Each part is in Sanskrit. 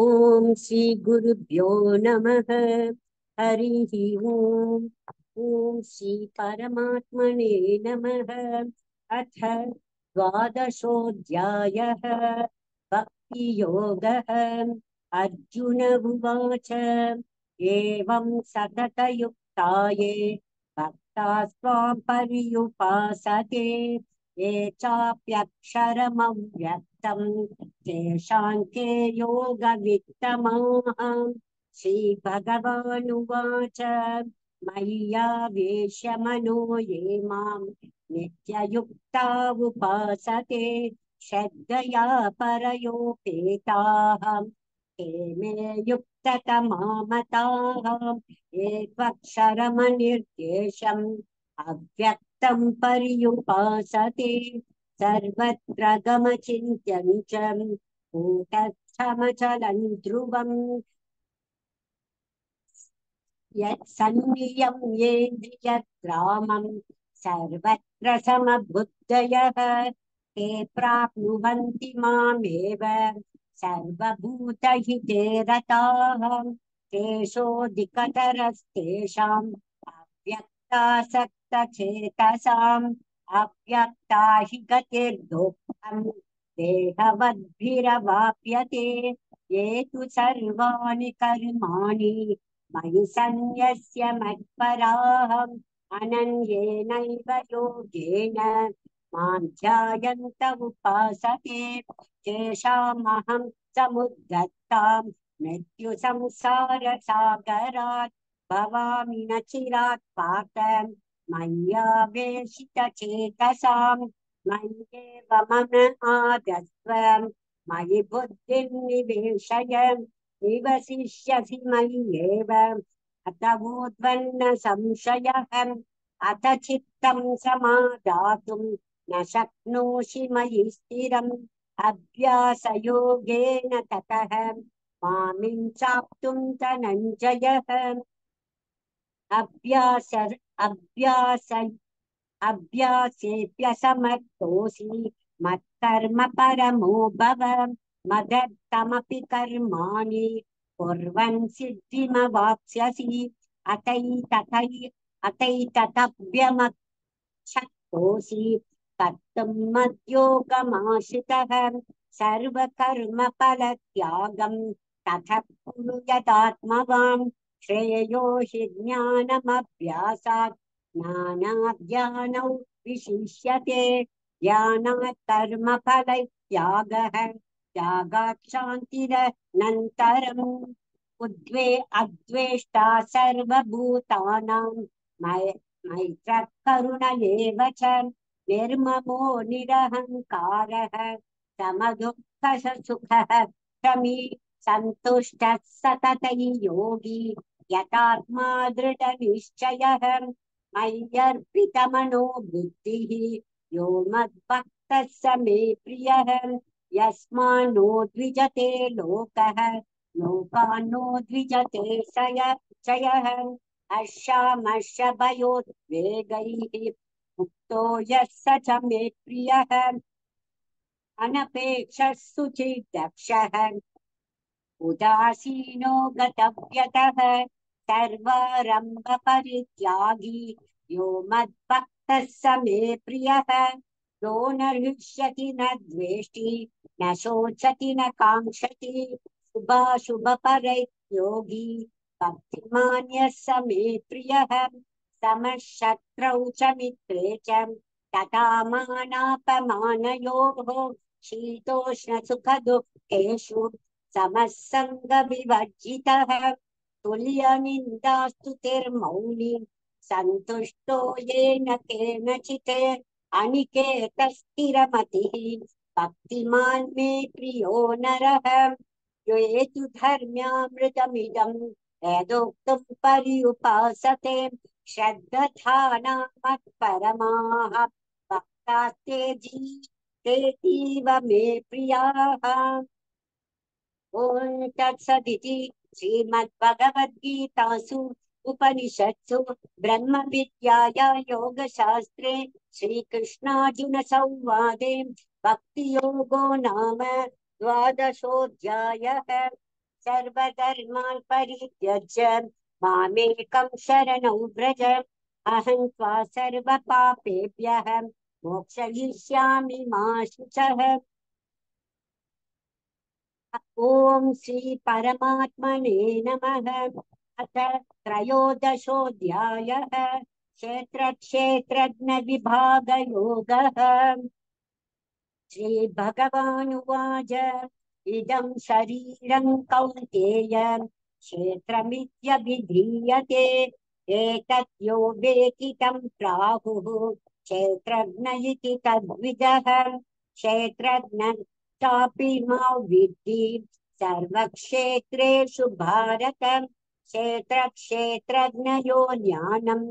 ओम श्री गुरुभ्यो नमः। हरि ओम। ओम श्री परमात्मने नमः। अथ द्वादशोऽध्यायः। भक्ति योगः। अर्जुन उवाच एवं सततयुक्ता ये भक्ता स्वां पर्युपासते ये चाप्यक्षरमव्यक्तम् तेषां के योगवित्तमाः। श्रीभगवानुवाच मय्यावेश्य मनो ये मां नित्ययुक्ता उपासते श्रद्धया परयोपेताः ते मे युक्ततमा मताः। ये त्वक्षरमनिर्देशम् अव्यक्तं पर्युपासते सर्वत्र गमचिन्त्यं च कूटस्थमचलं ध्रुवम् यत्सन्नियम्येन्द्रियग्रामं सर्वत्र समबुद्धयः ते प्राप्नुवन्ति मामेव सर्वभूतहिते रताः। तेषोऽधिकतरस्तेषाम् अव्यक्तासक्तचेतसाम् अव्यक्ता हि गतिर्दुःखम् देहवद्भिरवाप्यते। ये तु सर्वाणि कर्माणि मयि सन्न्यस्य मत्पराः अनन्येनैव योगेन मां ध्यायन्त उपासते तेषामहं समुद्धर्तां मृत्युसंसारसागरात् भवामि न चिरात् पार्थ मय्यावेशितचेतसां मय्येव मन आदस्व मयि बुद्धिं निवेशय निवसिष्यसि मय्येव अत ऊर्ध्वन्न संशयः। अथ चित्तं समादातुं न शक्नोषि मयि स्थिरम् अभ्यासयोगेन ततः मामिं चाप्तुं धनञ्जयः। अभ्यास अभ्यास अभ्यासेऽप्यसमर्थोऽसि मत्कर्म परमो भव मदर्थमपि कर्माणि कुर्वन् सिद्धिमवाप्स्यसि अतैतथाप्यमशक्तोऽसि कर्तुं मद्योगमाश्रितः सर्वकर्मफलत्यागं ततः कुरु यदात्मवान् श्रेयो हि ज्ञानमभ्यासात् ज्ञानाद् विशिष्यते ध्यानात् कर्मफलत्यागः त्यागात् शान्तिरनन्तरम् उद्वे अद्वेष्टा सर्वभूतानां मैत्रः करुण एव च निर्ममो निरहङ्कारः समदुःखसुखः शमी सन्तुष्टः सततं योगी यतात्मा दृढनिश्चयः मय्यर्पितमनो बुद्धिः यो मद्भक्तः स मे प्रियः यस्मान्नो द्विजते लोकः लोकान्नो द्विजते च यः हर्षामर्षभयोद्वेगैः मुक्तो यः स च मे प्रियः अनपेक्षः सुचिर्दक्षः उदासीनो गतव्यतः सर्वारम्भपरित्यागी यो मद्भक्तः स मे प्रियः यो न हृष्यति न द्वेष्टि न शोचति न काङ्क्षति शुभाशुभपरित्योगी भक्तिमान् यः स मे प्रियः समः शत्रौ च मित्रे च तथा मानापमानयोः शीतोष्णसुखदुःखेषु समः सङ्गविवर्जितः तुल्यनिन्दास्तुतिर्मौनी सन्तुष्टो येन केनचित् अनिकेतस्थिरमतिः भक्तिमान् मे प्रियो नरः ये तु धर्म्यामृतमिदं यदोक्तं पर्युपासते श्रद्धाना मत्परमाः भक्तास्ते तेतीव मे प्रियाः। ॐ तत्सदिति श्रीमद्भगवद्गीतासु उपनिषत्सु ब्रह्मविद्याया योगशास्त्रे श्रीकृष्णार्जुनसंवादे भक्तियोगो नाम द्वादशोऽध्यायः। सर्वधर्मान् परित्यज्य मामेकं शरणं व्रज अहं त्वा सर्वपापेभ्यः मोक्षयिष्यामि मा शुचः। ॐ श्री परमात्मने नमः। अथ त्रयोदशोऽध्यायः क्षेत्रक्षेत्रज्ञ विभागयोगः। श्रीभगवानुवाच इदं शरीरं कौन्तेय क्षेत्रमित्यभिधीयते एतत् यो वेति तं प्राहुः क्षेत्रज्ञ इति तद्विदः। क्षेत्रज्ञश्चापि मा विद्धि सर्वक्षेत्रेषु भारत क्षेत्रक्षेत्रज्ञयो ज्ञानं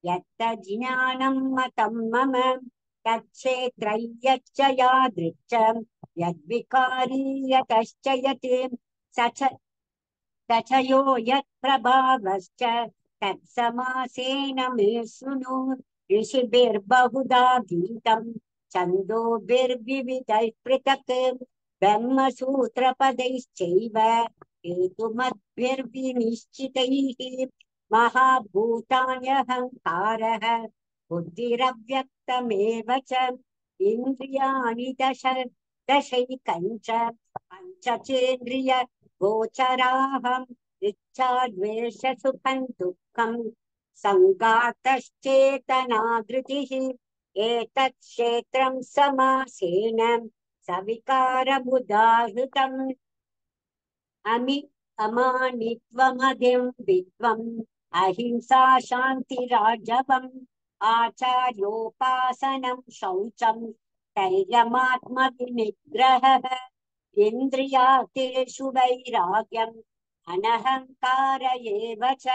यत्तज्ज्ञानं मतं मम तत्क्षेत्रज्ञश्च यादृक् यद्विकारी यतश्च यत् स च यो यत्प्रभावश्च तत्समासेन मे शृणु। ऋषिभिर्बहुधा गीतं छन्दोभिर्विविधैः पृथक् ब्रह्मसूत्रपदैश्चैव हेतुमद्भिर्विनिश्चितैः महाभूतान्यहङ्कारः बुद्धिरव्यक्तमेव च इन्द्रियाणि दशैकञ्च पञ्चचेन्द्रिय गोचराहम् इच्छा द्वेष सुखं दुःखं सङ्गातश्चेतना धृतिः एतत् क्षेत्रं समासेन सविकारमुदाहृतम्। अमानित्वमदिं विद्वम् अहिंसा शान्तिराजवम् आचार्योपासनं शौचं तैलमात्मविनिग्रहः इन्द्रियातेषु वैराग्यम् अनहङ्कार एव च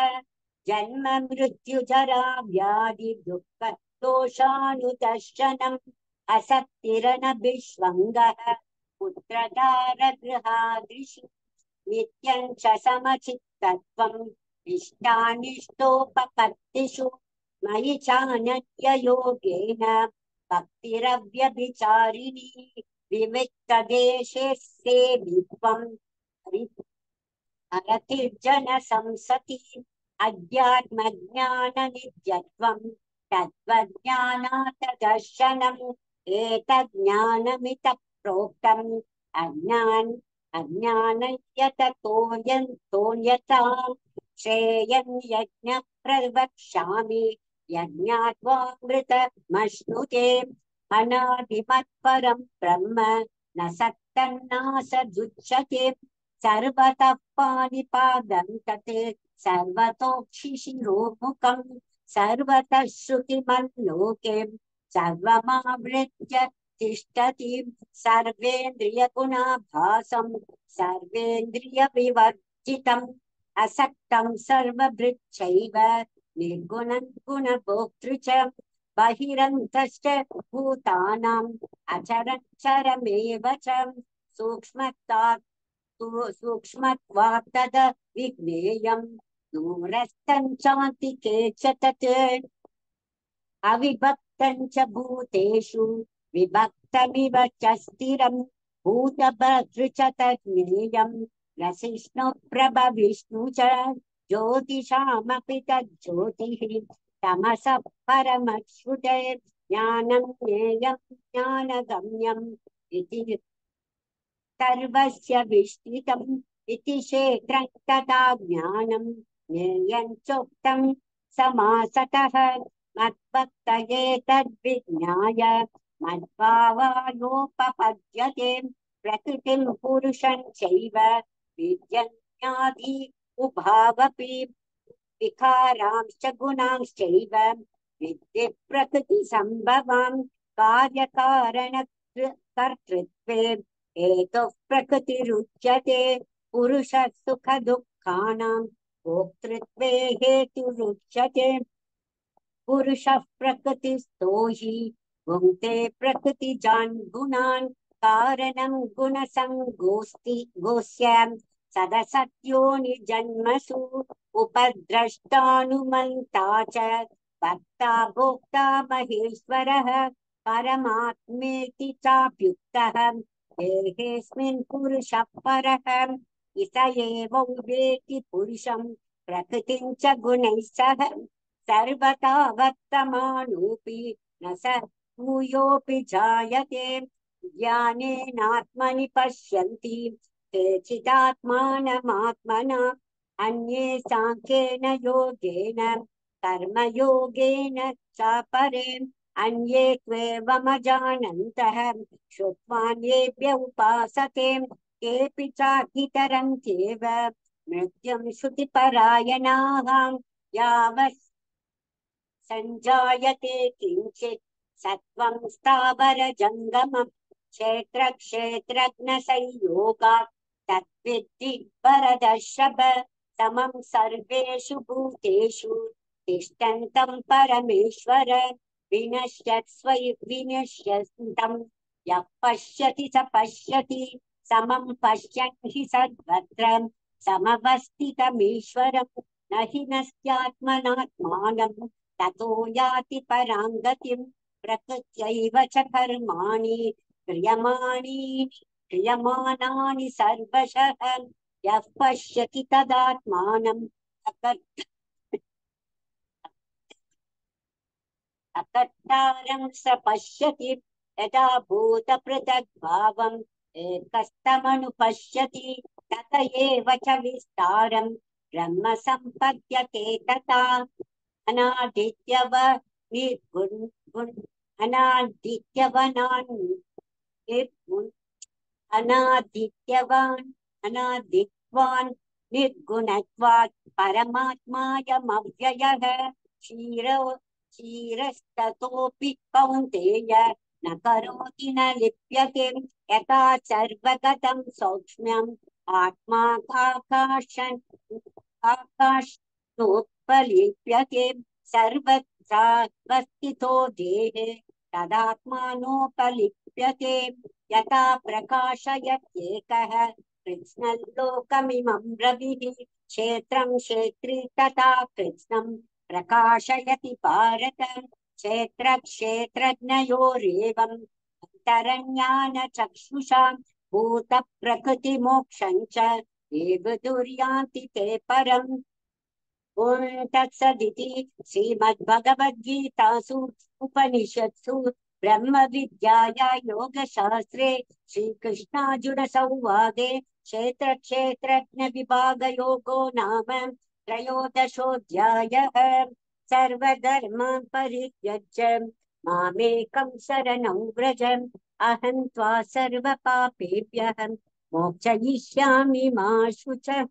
जन्म मृत्युजरा व्याधि दुःख दोषानुदर्शनम् असक्तिरनभिष्वङ्गः पुत्रदारगृहादृशि नित्यं च समचित्तत्वम् इष्टानिष्टोपपत्तिषु मयि चानन्ययोगेन भक्तिरव्यभिचारिणी विविक्तदेशे सेवित्वम् अरतिर्जनसंसति अध्यात्मज्ञाननित्यत्वम् तत्त्वज्ञानार्थदर्शनम् एतज्ज्ञानमितः प्रोक्तम् अज्ञानयततोऽन्यथाम् श्रेयं यज्ञः प्रवक्ष्यामि यज्ञात्वामृतमश्नुते अनादिमत्परं ब्रह्म न सत्तन्नासदुच्यते सर्वतः पाणिपादं तत् सर्वतोक्षिशिरोमुखम् सर्वतः श्रुतिमल्लोके सर्वमावृत्य तिष्ठति सर्वेन्द्रियगुणाभासं सर्वेन्द्रियविवर्जितम् असक्तं सर्वभृच्चैव निर्गुणं गुणभोक्तृ च बहिरन्तश्च भूतानाम् अचरच्चरमेव च सूक्ष्मत्वात् तद विज्ञेयम् दूरस्थं चान्तिके च तत् अविभक्तं च भूतेषु विभक्तमिव च स्थिरम् भूतभर्तृ च तज्ज्ञेयम् रसिष्णु प्रभविष्णु च ज्योतिषामपि तज्ज्योतिः तमसः परमश्रुते ज्ञानं ज्ञेयं ज्ञानगम्यम् इति सर्वस्य विष्टितम् इति क्षेत्रं तथा ज्ञानं ज्ञेयं चोक्तं समासतः मद्भक्तये तद्विज्ञाय मद्भावायोपपद्यते प्रकृतिं पुरुषं चैव विद्यन्यादि उभावपि विकारांश्च गुणांश्चैव विद्धि प्रकृतिसम्भवान् कार्यकारणकर्तृत्वे हेतुः प्रकृतिरुच्यते पुरुषः सुखदुःखानां भोक्तृत्वे हेतुरुच्यते पुरुषः प्रकृतिस्थो हि भुङ्क्ते प्रकृतिजान् गुणान् कारणं गुणसङ्गोऽस्ति सदसत्यो निजन्मसु उपद्रष्टानुमन्ता च भर्ता भोक्ता महेश्वरः परमात्मेति चाप्युक्तः देहेऽस्मिन् पुरुषः परः इस एव वेत्ति पुरुषं प्रकृतिं च गुणैः सह सर्वथा वर्तमानोऽपि न स भूयोऽपि जायते ज्ञानेनात्मनि पश्यन्ति केचिदात्मानमात्मना अन्ये साङ्ख्येन योगेन कर्मयोगेन चापरे अन्ये त्वेवमजानन्तः श्रुत्वान्येभ्य उपासते केऽपि चाधितरन्त्येव मृत्युं श्रुतिपरायणाः यावत् सञ्जायते किञ्चित् सत्त्वं स्थावरजङ्गमम् क्षेत्रक्षेत्रज्ञसंयोगात् तद्विद्धि भरतर्षभ समं सर्वेषु भूतेषु तिष्ठन्तं परमेश्वर विनश्यत्स्व विनश्यन्तं यः पश्यति स पश्यति समं पश्यन् हि सर्वत्र समवस्थितमीश्वरं न हि नस्त्यात्मनात्मानं ततो याति परां गतिम् प्रकृत्यैव च कर्माणि क्रियमाणानि सर्वशः यः पश्यति तदात्मानम् अकर्तारं स पश्यति यदा भूतपृथग्भावम् एकस्तमनुपश्यति तत एव च विस्तारं ब्रह्म सम्पद्यते तथा अनादित्यव निर्गुण गुण अनादित्यवनान् निर्गुण अनादित्यवान् अनादित्वान् निर्गुणत्वात् परमात्मायमव्ययः क्षीरो क्षीरस्ततोऽपि कौन्तेय न करोति न लिप्यते यथा सर्वगतं सौक्ष्म्यम् आत्मा आकाशोत्पलिप्यते सर्वत्रावस्थितो देहे तदात्मानोपलिप्यते यथा प्रकाशयत्येकः कृत्स्नल्लोकमिमं रविः क्षेत्रं क्षेत्री तथा कृत्स्नं प्रकाशयति भारत क्षेत्रक्षेत्रज्ञयोरेवम् अन्तरज्ञानचक्षुषा भूतप्रकृतिमोक्षं च ये विदुर्यान्ति ते परम् ॐ तत्सदिति श्रीमद्भगवद्गीतासु उपनिषत्सु ब्रह्मविद्याया योगशास्त्रे श्रीकृष्णार्जुनसंवादे क्षेत्रक्षेत्रज्ञविभागयोगो नाम त्रयोदशोऽध्यायः सर्वधर्मान् परित्यज्य मामेकं शरणं व्रज अहं त्वा सर्वपापेभ्यः मोक्षयिष्यामि मा शुचः